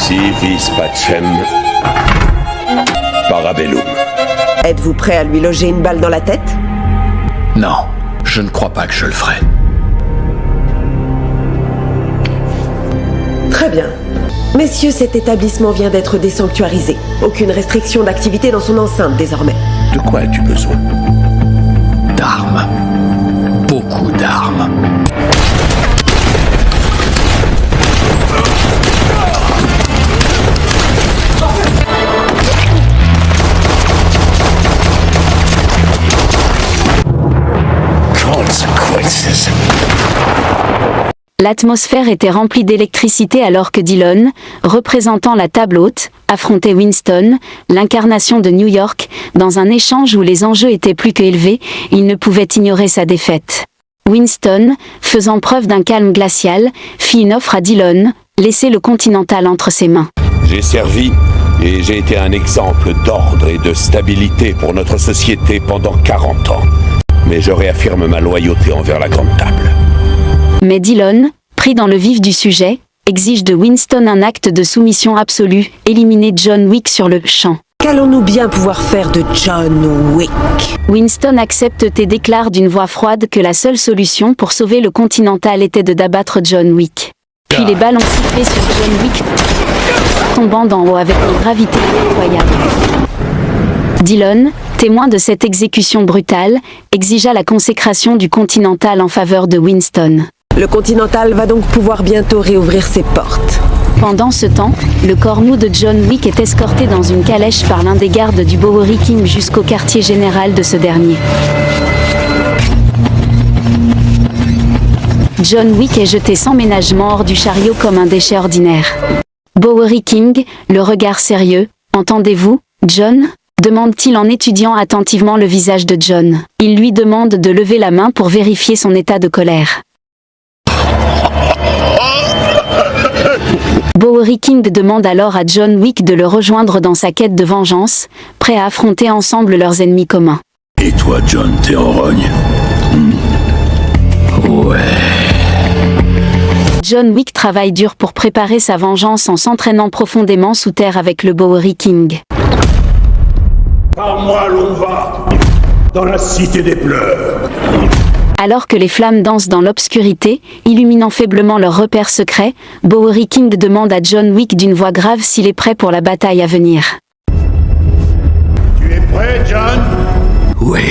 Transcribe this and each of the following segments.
Si vis pacem parabellum. Êtes-vous prêt à lui loger une balle dans la tête? Non, je ne crois pas que je le ferai. Très bien. Messieurs, cet établissement vient d'être désanctuarisé. Aucune restriction d'activité dans son enceinte désormais. De quoi as-tu besoin? D'armes. Beaucoup d'armes. Consequences. L'atmosphère était remplie d'électricité alors que Dillon, représentant la table haute, affrontait Winston, l'incarnation de New York, dans un échange où les enjeux étaient plus que élevés, il ne pouvait ignorer sa défaite. Winston, faisant preuve d'un calme glacial, fit une offre à Dillon, laisser le Continental entre ses mains. J'ai servi et j'ai été un exemple d'ordre et de stabilité pour notre société pendant 40 ans. Mais je réaffirme ma loyauté envers la Grande Table. Mais Dillon, pris dans le vif du sujet, exige de Winston un acte de soumission absolue, éliminer John Wick sur le champ. Qu'allons-nous bien pouvoir faire de John Wick? Winston accepte et déclare d'une voix froide que la seule solution pour sauver le Continental était d'abattre John Wick. Puis les balles ont sifflé sur John Wick, tombant d'en haut avec une gravité incroyable. Dillon, témoin de cette exécution brutale, exigea la consécration du Continental en faveur de Winston. Le Continental va donc pouvoir bientôt réouvrir ses portes. Pendant ce temps, le corps mou de John Wick est escorté dans une calèche par l'un des gardes du Bowery King jusqu'au quartier général de ce dernier. John Wick est jeté sans ménagement hors du chariot comme un déchet ordinaire. Bowery King, le regard sérieux, « Entendez-vous, John ?» demande-t-il en étudiant attentivement le visage de John. Il lui demande de lever la main pour vérifier son état de colère. Bowery King demande alors à John Wick de le rejoindre dans sa quête de vengeance, prêt à affronter ensemble leurs ennemis communs. Et toi, John, t'es en rogne? Ouais. John Wick travaille dur pour préparer sa vengeance en s'entraînant profondément sous terre avec le Bowery King. Par moi l'on va dans la cité des pleurs. Alors que les flammes dansent dans l'obscurité, illuminant faiblement leur repère secret, Bowery King demande à John Wick d'une voix grave s'il est prêt pour la bataille à venir. Tu es prêt, John? Oui.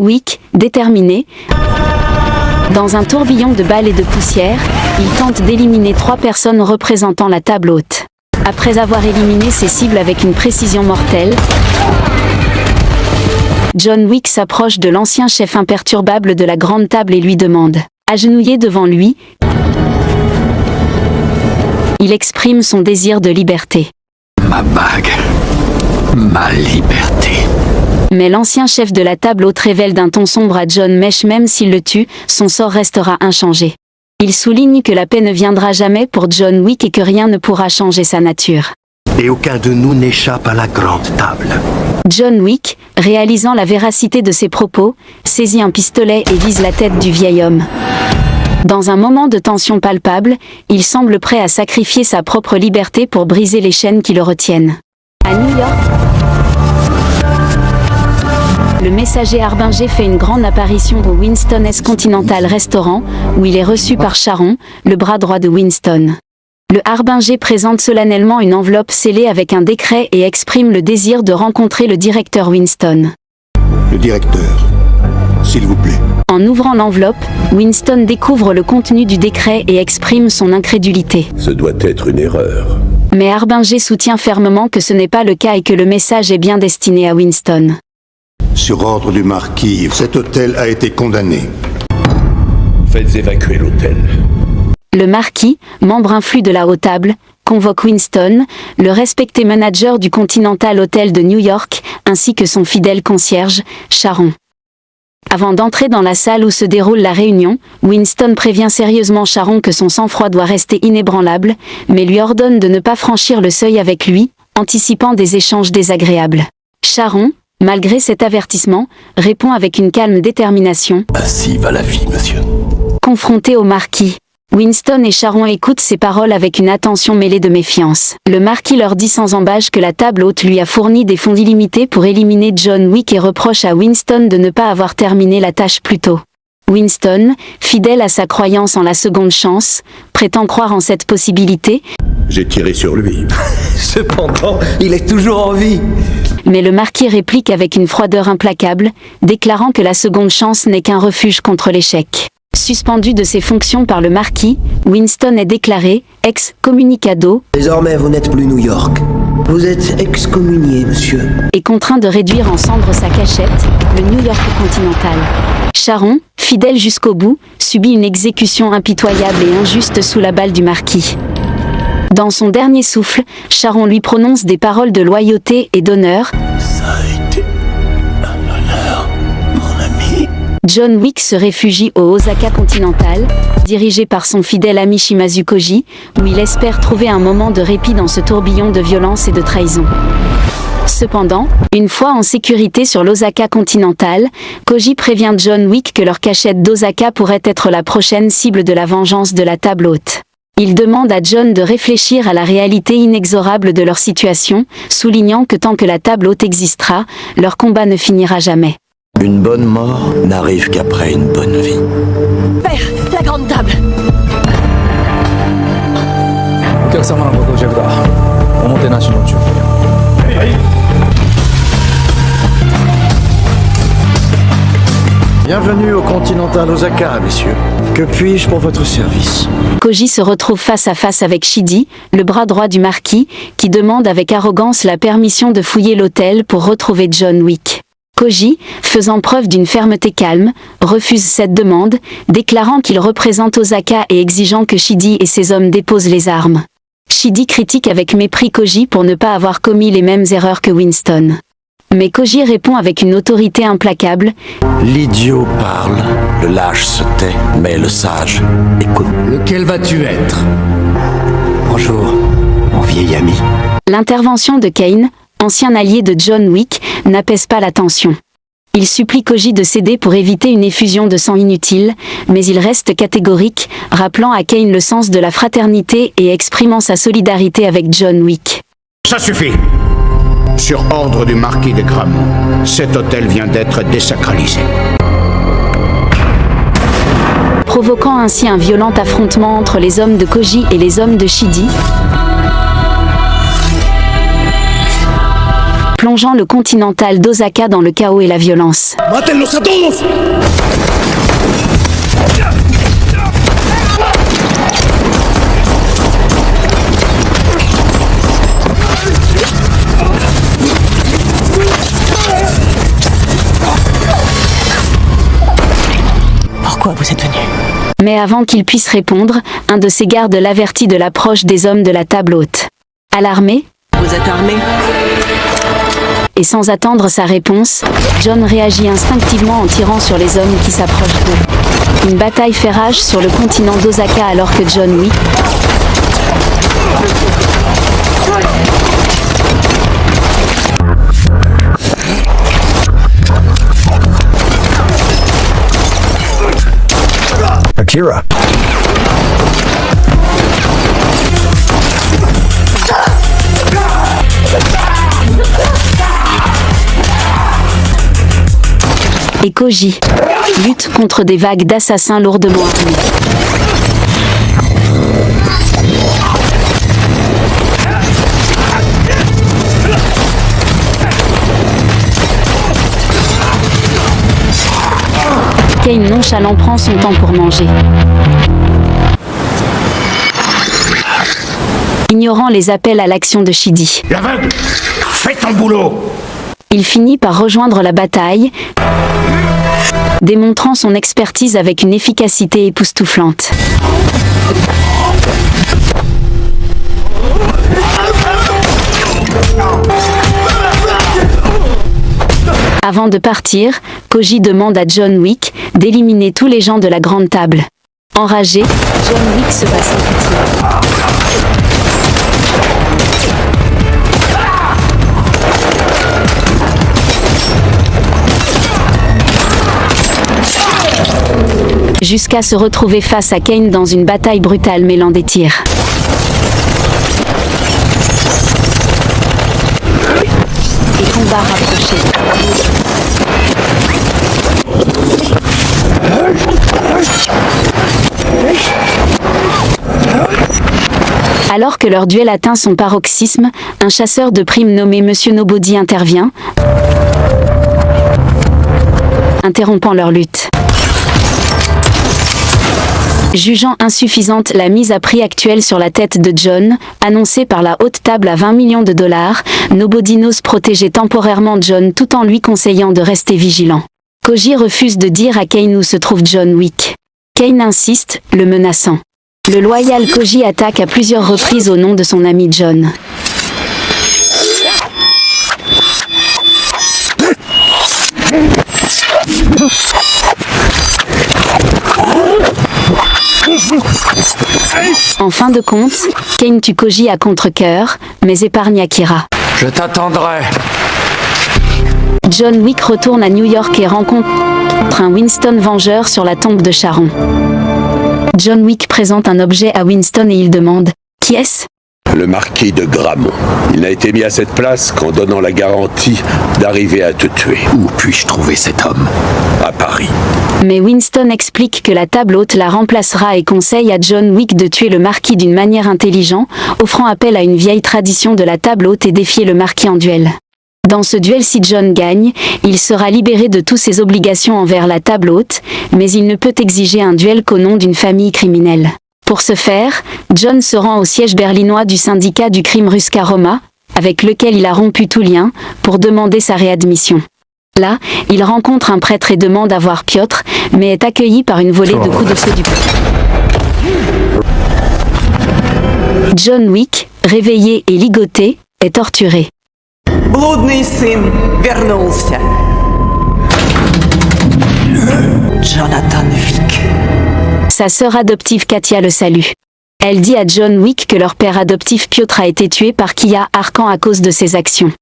Wick, déterminé, dans un tourbillon de balles et de poussière, il tente d'éliminer 3 personnes représentant la table haute. Après avoir éliminé ses cibles avec une précision mortelle, John Wick s'approche de l'ancien chef imperturbable de la Grande Table et lui demande, agenouillé devant lui, il exprime son désir de liberté. Ma bague. Ma liberté. Mais l'ancien chef de la table haute révèle d'un ton sombre à John Mesh même s'il le tue, son sort restera inchangé. Il souligne que la paix ne viendra jamais pour John Wick et que rien ne pourra changer sa nature. Et aucun de nous n'échappe à la Grande Table. John Wick, réalisant la véracité de ses propos, saisit un pistolet et vise la tête du vieil homme. Dans un moment de tension palpable, il semble prêt à sacrifier sa propre liberté pour briser les chaînes qui le retiennent. À New York, le messager Harbinger fait une grande apparition au Winston S. Continental Restaurant, où il est reçu par Sharon, le bras droit de Winston. Le Harbinger présente solennellement une enveloppe scellée avec un décret et exprime le désir de rencontrer le directeur Winston. Le directeur, s'il vous plaît. En ouvrant l'enveloppe, Winston découvre le contenu du décret et exprime son incrédulité. Ce doit être une erreur. Mais Harbinger soutient fermement que ce n'est pas le cas et que le message est bien destiné à Winston. Sur ordre du marquis, cet hôtel a été condamné. Faites évacuer l'hôtel. Le marquis, membre influent de la haute table, convoque Winston, le respecté manager du Continental Hotel de New York, ainsi que son fidèle concierge, Sharon. Avant d'entrer dans la salle où se déroule la réunion, Winston prévient sérieusement Sharon que son sang-froid doit rester inébranlable, mais lui ordonne de ne pas franchir le seuil avec lui, anticipant des échanges désagréables. Sharon, malgré cet avertissement, répond avec une calme détermination. Ainsi va la vie, monsieur. Confronté au marquis, Winston et Sharon écoutent ces paroles avec une attention mêlée de méfiance. Le marquis leur dit sans embâche que la table haute lui a fourni des fonds illimités pour éliminer John Wick et reproche à Winston de ne pas avoir terminé la tâche plus tôt. Winston, fidèle à sa croyance en la seconde chance, prétend croire en cette possibilité. J'ai tiré sur lui. Cependant, il est toujours en vie. Mais le marquis réplique avec une froideur implacable, déclarant que la seconde chance n'est qu'un refuge contre l'échec. Suspendu de ses fonctions par le marquis, Winston est déclaré excommunicado Désormais, vous n'êtes plus New York. Vous êtes excommunié, monsieur. et contraint de réduire en cendres sa cachette, le New York Continental. Sharon, fidèle jusqu'au bout, subit une exécution impitoyable et injuste sous la balle du marquis. Dans son dernier souffle, Sharon lui prononce des paroles de loyauté et d'honneur. Ça a été un honneur, mon ami. John Wick se réfugie au Osaka Continental, dirigé par son fidèle ami Shimazu Koji, où il espère trouver un moment de répit dans ce tourbillon de violence et de trahison. Cependant, une fois en sécurité sur l'Osaka Continental, Koji prévient John Wick que leur cachette d'Osaka pourrait être la prochaine cible de la vengeance de la table haute. Il demande à John de réfléchir à la réalité inexorable de leur situation, soulignant que tant que la table haute existera, leur combat ne finira jamais. Une bonne mort n'arrive qu'après une bonne vie. Père, la grande table. お客様のご到着だ。おもてなしの準備を。 Bienvenue au Continental Osaka, messieurs. Que puis-je pour votre service? Koji se retrouve face à face avec Shidi, le bras droit du marquis, qui demande avec arrogance la permission de fouiller l'hôtel pour retrouver John Wick. Koji, faisant preuve d'une fermeté calme, refuse cette demande, déclarant qu'il représente Osaka et exigeant que Shidi et ses hommes déposent les armes. Shidi critique avec mépris Koji pour ne pas avoir commis les mêmes erreurs que Winston. Mais Koji répond avec une autorité implacable. L'idiot parle, le lâche se tait, mais le sage écoute. Lequel vas-tu être? Bonjour, mon vieil ami. L'intervention de Kane, ancien allié de John Wick, n'apaise pas la tension. Il supplie Koji de céder pour éviter une effusion de sang inutile, mais il reste catégorique, rappelant à Kane le sens de la fraternité et exprimant sa solidarité avec John Wick. Ça suffit. Sur ordre du marquis de Gramont, cet hôtel vient d'être désacralisé. Provoquant ainsi un violent affrontement entre les hommes de Koji et les hommes de Shidi, plongeant le Continental d'Osaka dans le chaos et la violence. ¡Mátenlos a todos! Pourquoi vous êtes venu? Mais avant qu'il puisse répondre, un de ses gardes l'avertit de l'approche des hommes de la table haute. Alarmé, Vous êtes armé? et sans attendre sa réponse, John réagit instinctivement en tirant sur les hommes qui s'approchent d'eux. Une bataille fait rage sur le continent d'Osaka alors que John Wick, Akira. et Koji luttent contre des vagues d'assassins lourdement armés. Kane nonchalant prend son temps pour manger. Ignorant les appels à l'action de Shidi. L'aveugle, fais ton boulot. Il finit par rejoindre la bataille, démontrant son expertise avec une efficacité époustouflante. Avant de partir, Koji demande à John Wick d'éliminer tous les gens de la grande table. Enragé, John Wick se bat sans pitié. jusqu'à se retrouver face à Kane dans une bataille brutale mêlant des tirs. Et combats rapprochés. Alors que leur duel atteint son paroxysme, un chasseur de primes nommé Monsieur Nobody intervient, interrompant leur lutte. Jugeant insuffisante la mise à prix actuelle sur la tête de John, annoncée par la haute table à 20 millions de dollars, Nobody n'ose protéger temporairement John tout en lui conseillant de rester vigilant. Koji refuse de dire à Kane où se trouve John Wick. Kane insiste, le menaçant. Le loyal Koji attaque à plusieurs reprises au nom de son ami John. En fin de compte, Kane tue Koji à contre-cœur, mais épargne Akira. Je t'attendrai. John Wick retourne à New York et rencontre un Winston vengeur sur la tombe de Sharon. John Wick présente un objet à Winston et il demande « Qui est-ce » ? Le marquis de Gramont. Il n'a été mis à cette place qu'en donnant la garantie d'arriver à te tuer. Où puis-je trouver cet homme? À Paris. Mais Winston explique que la table haute la remplacera et conseille à John Wick de tuer le marquis d'une manière intelligente, offrant appel à une vieille tradition de la table haute et défier le marquis en duel. Dans ce duel, si John gagne, il sera libéré de toutes ses obligations envers la table haute, mais il ne peut exiger un duel qu'au nom d'une famille criminelle. Pour ce faire, John se rend au siège berlinois du syndicat du crime Ruska Roma, avec lequel il a rompu tout lien, pour demander sa réadmission. Là, il rencontre un prêtre et demande à voir Piotr, mais est accueilli par une volée de coups de feu du prêtre. John Wick, réveillé et ligoté, est torturé. Блудный сын вернулся. Jonathan Wick. Sa sœur adoptive Katia le salue. Elle dit à John Wick que leur père adoptif Piotr a été tué par Kia Arkan à cause de ses actions.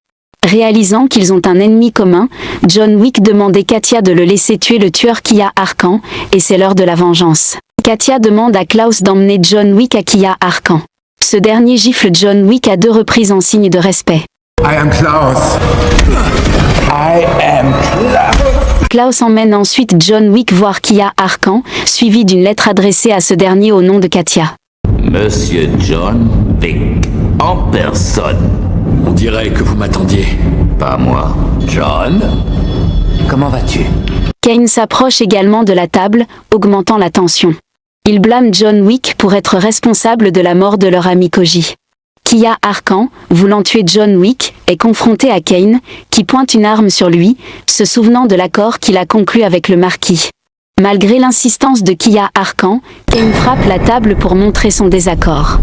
Réalisant qu'ils ont un ennemi commun, John Wick demande à Katia de le laisser tuer le tueur Kia Arkan, et c'est l'heure de la vengeance. Katia demande à Klaus d'emmener John Wick à Kia Arkan. Ce dernier gifle John Wick à 2 reprises en signe de respect. I am Klaus. I am Klaus. Klaus emmène ensuite John Wick voir Kia Arkan, suivi d'une lettre adressée à ce dernier au nom de Katia. Monsieur John Wick, en personne. On dirait que vous m'attendiez. Pas moi. John? Comment vas-tu? Kane s'approche également de la table, augmentant la tension. Il blâme John Wick pour être responsable de la mort de leur ami Koji. Kia Arkan, voulant tuer John Wick, est confronté à Kane, qui pointe une arme sur lui, se souvenant de l'accord qu'il a conclu avec le marquis. Malgré l'insistance de Kia Arkan, Kane frappe la table pour montrer son désaccord.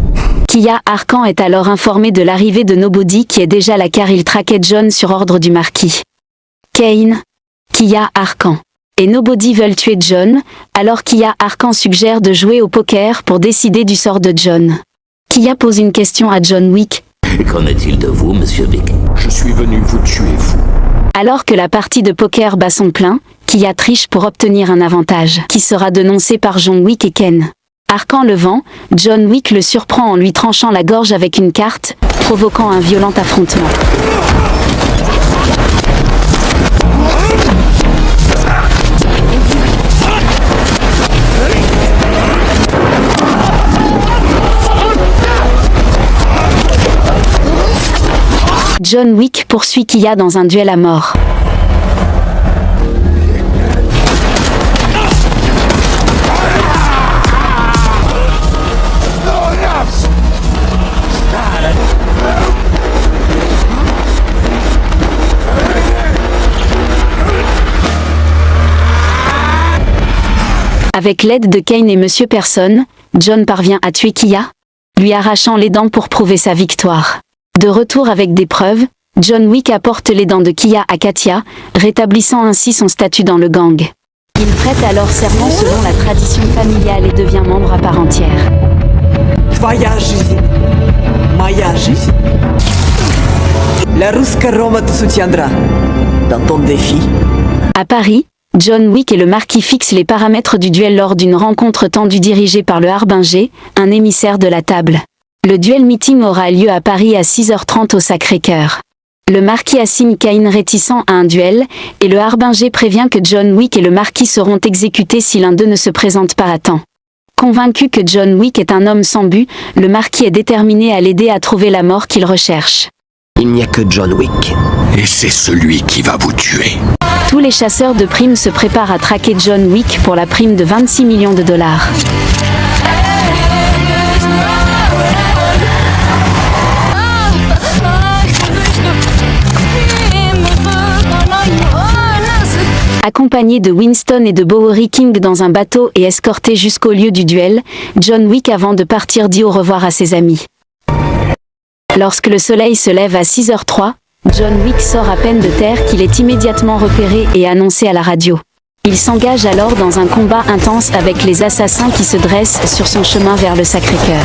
Kia Arkan est alors informé de l'arrivée de Nobody qui est déjà là car il traquait John sur ordre du marquis. Kane, Kia Arkan et Nobody veulent tuer John, alors Kia Arkan suggère de jouer au poker pour décider du sort de John. Kia pose une question à John Wick. Qu'en est-il de vous, monsieur Wick? Je suis venu vous tuer, vous. Alors que la partie de poker bat son plein, Kia triche pour obtenir un avantage, qui sera dénoncé par John Wick et Ken. Arkan le vent, John Wick le surprend en lui tranchant la gorge avec une carte, provoquant un violent affrontement. John Wick poursuit Kia dans un duel à mort. Avec l'aide de Kane et Monsieur Personne, John parvient à tuer Kia, lui arrachant les dents pour prouver sa victoire. De retour avec des preuves, John Wick apporte les dents de Kia à Katia, rétablissant ainsi son statut dans le gang. Il prête alors serment selon la tradition familiale et devient membre à part entière. Твоя жизнь. Моя жизнь. La Ruska Roma te soutiendra dans ton défi. À Paris, John Wick et le Marquis fixent les paramètres du duel lors d'une rencontre tendue dirigée par le Harbinger, un émissaire de la table. Le duel meeting aura lieu à Paris à 6h30 au Sacré-Cœur. Le Marquis assigne Cain réticent à un duel, et le Harbinger prévient que John Wick et le Marquis seront exécutés si l'un d'eux ne se présente pas à temps. Convaincu que John Wick est un homme sans but, le Marquis est déterminé à l'aider à trouver la mort qu'il recherche. Il n'y a que John Wick. Et c'est celui qui va vous tuer. Tous les chasseurs de primes se préparent à traquer John Wick pour la prime de 26 millions de dollars. Accompagné de Winston et de Bowery King dans un bateau et escorté jusqu'au lieu du duel, John Wick avant de partir dit au revoir à ses amis. Lorsque le soleil se lève à 6h03, John Wick sort à peine de terre qu'il est immédiatement repéré et annoncé à la radio. Il s'engage alors dans un combat intense avec les assassins qui se dressent sur son chemin vers le Sacré-Cœur.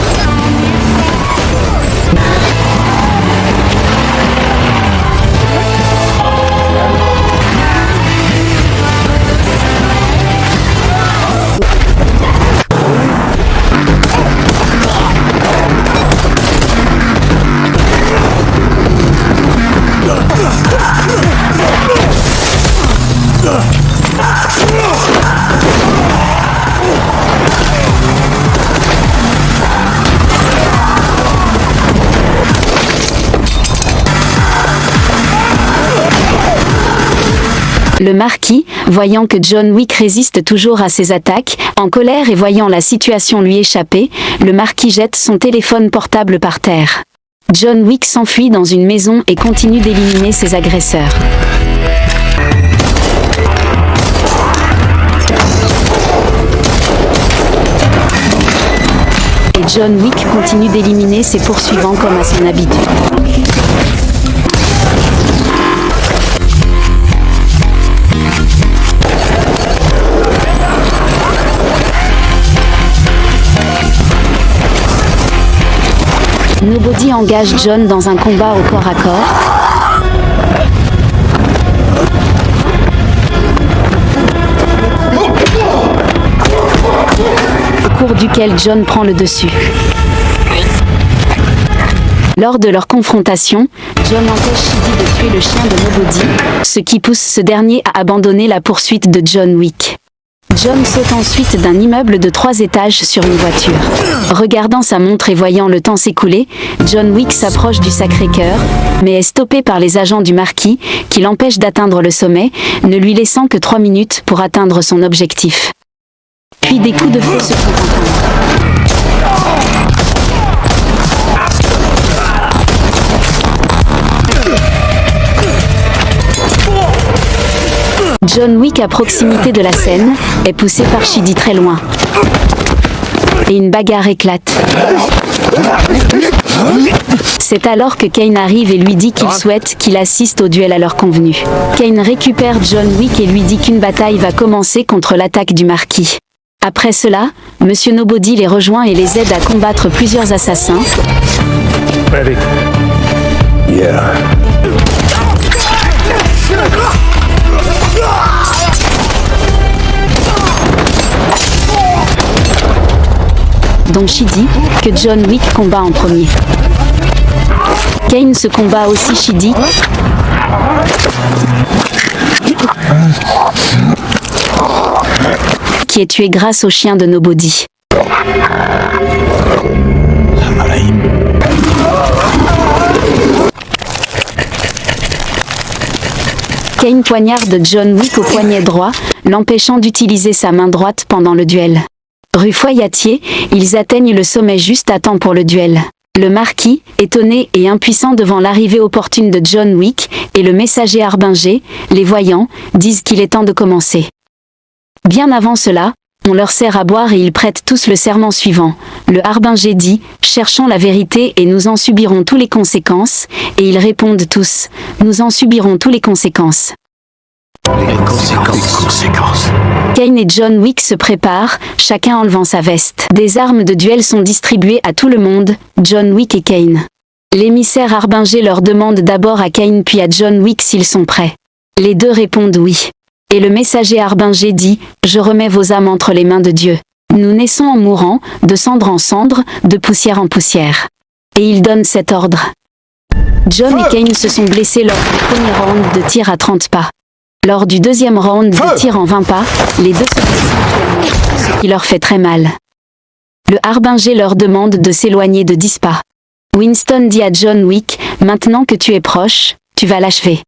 Le Marquis, voyant que John Wick résiste toujours à ses attaques, en colère et voyant la situation lui échapper, le Marquis jette son téléphone portable par terre. John Wick s'enfuit dans une maison et continue d'éliminer ses agresseurs. Et John Wick continue d'éliminer ses poursuivants comme à son habitude. Nobody engage John dans un combat au corps à corps. Au cours duquel John prend le dessus. Lors de leur confrontation, John empêche Shidi de tuer le chien de Nobody, ce qui pousse ce dernier à abandonner la poursuite de John Wick. John saute ensuite d'un immeuble de 3 étages sur une voiture. Regardant sa montre et voyant le temps s'écouler, John Wick s'approche du Sacré-Cœur, mais est stoppé par les agents du Marquis, qui l'empêchent d'atteindre le sommet, ne lui laissant que 3 minutes pour atteindre son objectif. Puis des coups de feu se font entendre. John Wick, à proximité de la scène, est poussé par Shidi très loin. Et une bagarre éclate. C'est alors que Cain arrive et lui dit qu'il souhaite qu'il assiste au duel à l'heure convenue. Cain récupère John Wick et lui dit qu'une bataille va commencer contre l'attaque du Marquis. Après cela, Monsieur Nobody les rejoint et les aide à combattre plusieurs assassins. Dont Shidi, que John Wick combat en premier. Cain se combat aussi Shidi, qui est tué grâce au chien de Nobody. Cain poignarde John Wick au poignet droit, l'empêchant d'utiliser sa main droite pendant le duel. Rue Foyatier, ils atteignent le sommet juste à temps pour le duel. Le Marquis, étonné et impuissant devant l'arrivée opportune de John Wick, et le messager Harbinger, les voyant, disent qu'il est temps de commencer. Bien avant cela, on leur sert à boire et ils prêtent tous le serment suivant. Le Harbinger dit « Cherchons la vérité et nous en subirons toutes les conséquences » et ils répondent tous « Nous en subirons toutes les conséquences ». Cain et John Wick se préparent, chacun enlevant sa veste. Des armes de duel sont distribuées à tout le monde, John Wick et Cain. L'émissaire Harbinger leur demande d'abord à Cain puis à John Wick s'ils sont prêts. Les deux répondent oui. Et le messager Harbinger dit, je remets vos âmes entre les mains de Dieu. Nous naissons en mourant, de cendre en cendre, de poussière en poussière. Et il donne cet ordre. John et Kane se sont blessés lors du premier round de tir à 30 pas. Lors du deuxième round de tir en 20 pas, les deux se blessent mutuellement, ce qui leur fait très mal. Le Harbinger leur demande de s'éloigner de 10 pas. Winston dit à John Wick, maintenant que tu es proche, tu vas l'achever.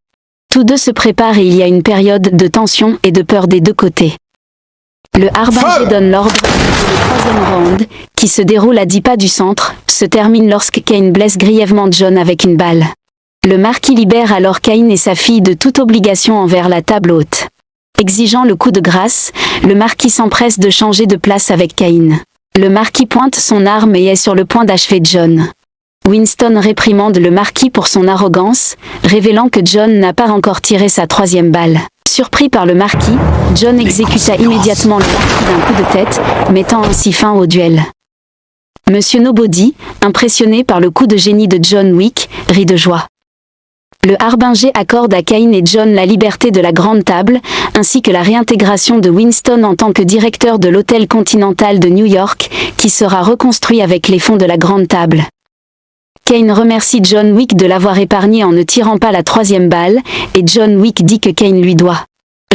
Tous deux se préparent et il y a une période de tension et de peur des deux côtés. Le Harbinger donne l'ordre et le troisième round, qui se déroule à 10 pas du centre, se termine lorsque Kane blesse grièvement John avec une balle. Le marquis libère alors Kane et sa fille de toute obligation envers la table haute. Exigeant le coup de grâce, le marquis s'empresse de changer de place avec Kane. Le marquis pointe son arme et est sur le point d'achever John. Winston réprimande le marquis pour son arrogance, révélant que John n'a pas encore tiré sa troisième balle. Surpris par le marquis, John exécuta immédiatement le marquis d'un coup de tête, mettant ainsi fin au duel. Monsieur Nobody, impressionné par le coup de génie de John Wick, rit de joie. Le Harbinger accorde à Kane et John la liberté de la grande table, ainsi que la réintégration de Winston en tant que directeur de l'hôtel Continental de New York, qui sera reconstruit avec les fonds de la grande table. Kane remercie John Wick de l'avoir épargné en ne tirant pas la troisième balle, et John Wick dit que Kane lui doit.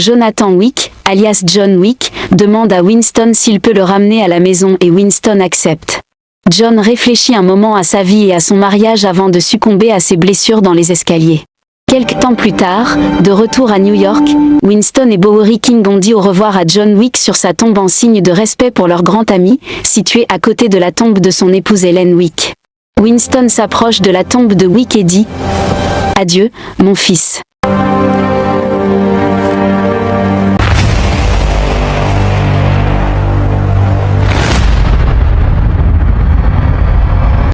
Jonathan Wick, alias John Wick, demande à Winston s'il peut le ramener à la maison et Winston accepte. John réfléchit un moment à sa vie et à son mariage avant de succomber à ses blessures dans les escaliers. Quelque temps plus tard, de retour à New York, Winston et Bowery King ont dit au revoir à John Wick sur sa tombe en signe de respect pour leur grand ami, situé à côté de la tombe de son épouse Helen Wick. Winston s'approche de la tombe de Wick et dit « Adieu, mon fils ».